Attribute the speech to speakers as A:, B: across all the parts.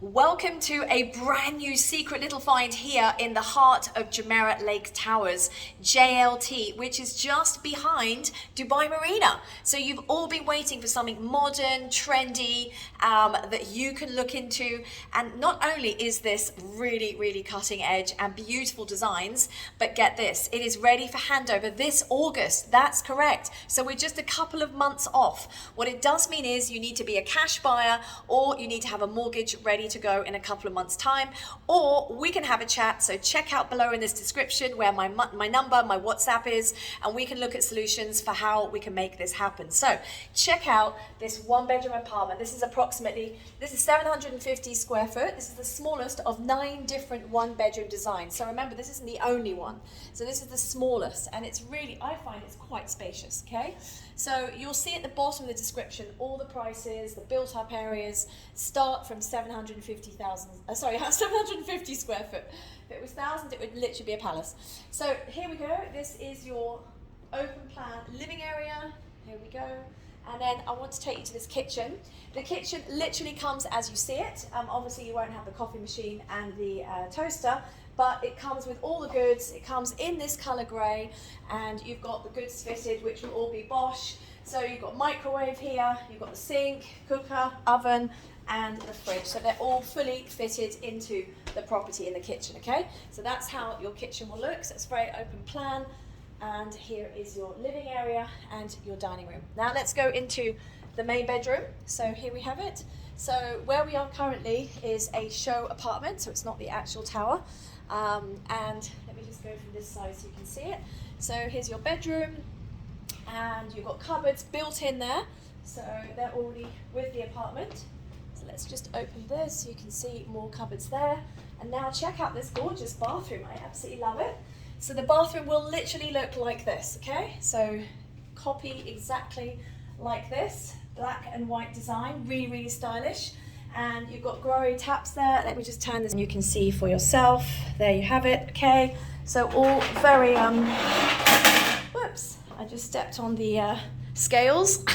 A: Welcome to a brand new secret little find here in the heart of Jumeirah Lake Towers, JLT, which is just behind Dubai Marina. So you've all been waiting for something modern, trendy, that you can look into. And not only is this really, really cutting edge and beautiful designs, but get this, it is ready for handover this August. That's correct. So we're just a couple of months off. What it does mean is you need to be a cash buyer, or you need to have a mortgage ready to go in a couple of months' time, or we can have a chat. So check out below in this description where my number, my WhatsApp is, and we can look at solutions for how we can make this happen. So check out this one-bedroom apartment. This is 750 square foot. This is the smallest of 9 different one-bedroom designs. So remember, this isn't the only one. So this is the smallest, and it's really, I find it's quite spacious, okay? So you'll see at the bottom of the description all the prices, the built-up areas start from 750 square foot. If it was 1,000, it would literally be a palace. So here we go. This is your open plan living area. Here we go. And then I want to take you to this kitchen. The kitchen literally comes as you see it. Obviously you won't have the coffee machine and the toaster, but it comes with all the goods. It comes in this color gray, and you've got the goods fitted, which will all be Bosch. So you've got microwave here, you've got the sink, cooker, oven, and the fridge. So they're all fully fitted into the property in the kitchen, okay? So that's how your kitchen will look. So it's a very open plan. And here is your living area and your dining room. Now let's go into the main bedroom. So here we have it. So where we are currently is a show apartment, so it's not the actual tower. And let me just go from this side so you can see it. So here's your bedroom, and you've got cupboards built in there. So they're already with the apartment. So let's just open this so you can see more cupboards there. And now check out this gorgeous bathroom. I absolutely love it. So the bathroom will literally look like this, okay? So copy exactly like this, black and white design, really, really stylish. And you've got Growy taps there. Let me just turn this and you can see for yourself. There you have it, okay? So all very, whoops, I just stepped on the scales.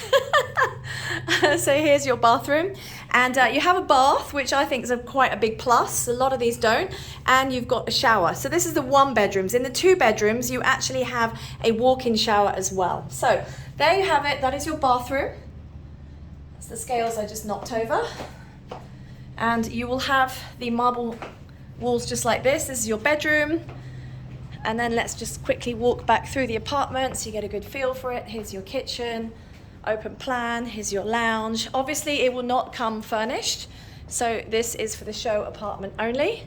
A: So here's your bathroom, and you have a bath, which I think is quite a big plus. A lot of these don't. And you've got a shower. So this is the 1 bedrooms. In the 2 bedrooms, you actually have a walk-in shower as well. So there you have it. That is your bathroom. That's the scales I just knocked over. And you will have the marble walls just like this. This is your bedroom. And then let's just quickly walk back through the apartment so you get a good feel for it. Here's your kitchen, open plan. Here's your lounge. Obviously, it will not come furnished. So this is for the show apartment only.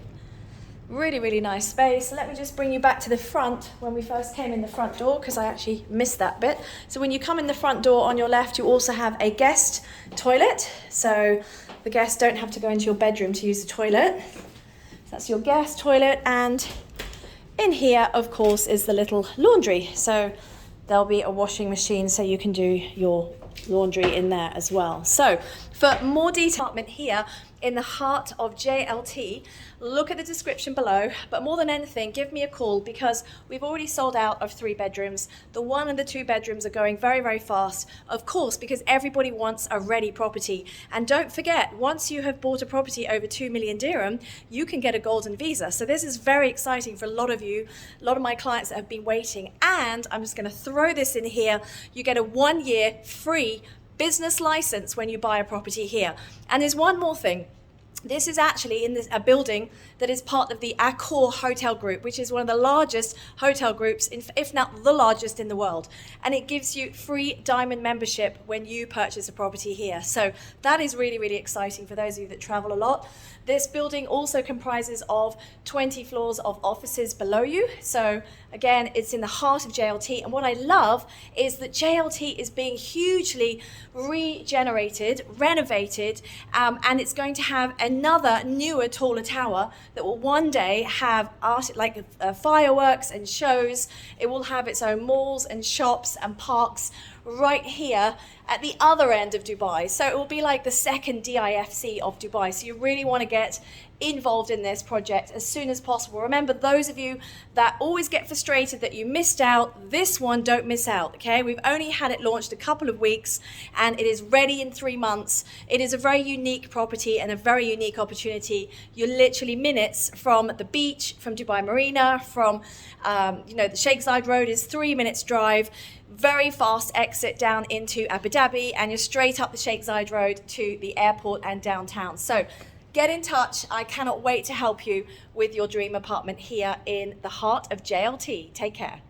A: Really, really nice space. So let me just bring you back to the front when we first came in the front door, because I actually missed that bit. So when you come in the front door on your left, you also have a guest toilet. So the guests don't have to go into your bedroom to use the toilet. So that's your guest toilet. And in here, of course, is the little laundry. So there'll be a washing machine so you can do your laundry in there as well. So for more detail here in the heart of JLT, look at the description below. But more than anything, give me a call, because we've already sold out of 3 bedrooms. The 1 and the 2 bedrooms are going very, very fast, of course, because everybody wants a ready property. And don't forget, once you have bought a property over 2 million dirham, you can get a golden visa. So this is very exciting for a lot of you, a lot of my clients that have been waiting. And I'm just going to throw this in here. You get a 1-year free business license when you buy a property here. And there's one more thing. This is actually in a building that is part of the Accor Hotel Group, which is one of the largest hotel groups, if not the largest in the world. And it gives you free diamond membership when you purchase a property here. So that is really, really exciting for those of you that travel a lot. This building also comprises of 20 floors of offices below you. So again, it's in the heart of JLT. And what I love is that JLT is being hugely regenerated, renovated, and it's going to have another newer, taller tower that will one day have fireworks and shows. It will have its own malls and shops and parks right here at the other end of Dubai. So it will be like the second DIFC of Dubai. So you really want to get involved in this project as soon as possible. Remember, those of you that always get frustrated that you missed out, this one, don't miss out, okay? We've only had it launched a couple of weeks and it is ready in 3 months. It is a very unique property and a very unique opportunity. You're literally minutes from the beach, from Dubai Marina, from, the Sheikh Zayed Road is 3 minutes drive. Very fast exit down into Abu Dhabi, and you're straight up the Sheikh Zayed Road to the airport and downtown. So get in touch. I cannot wait to help you with your dream apartment here in the heart of JLT. Take care.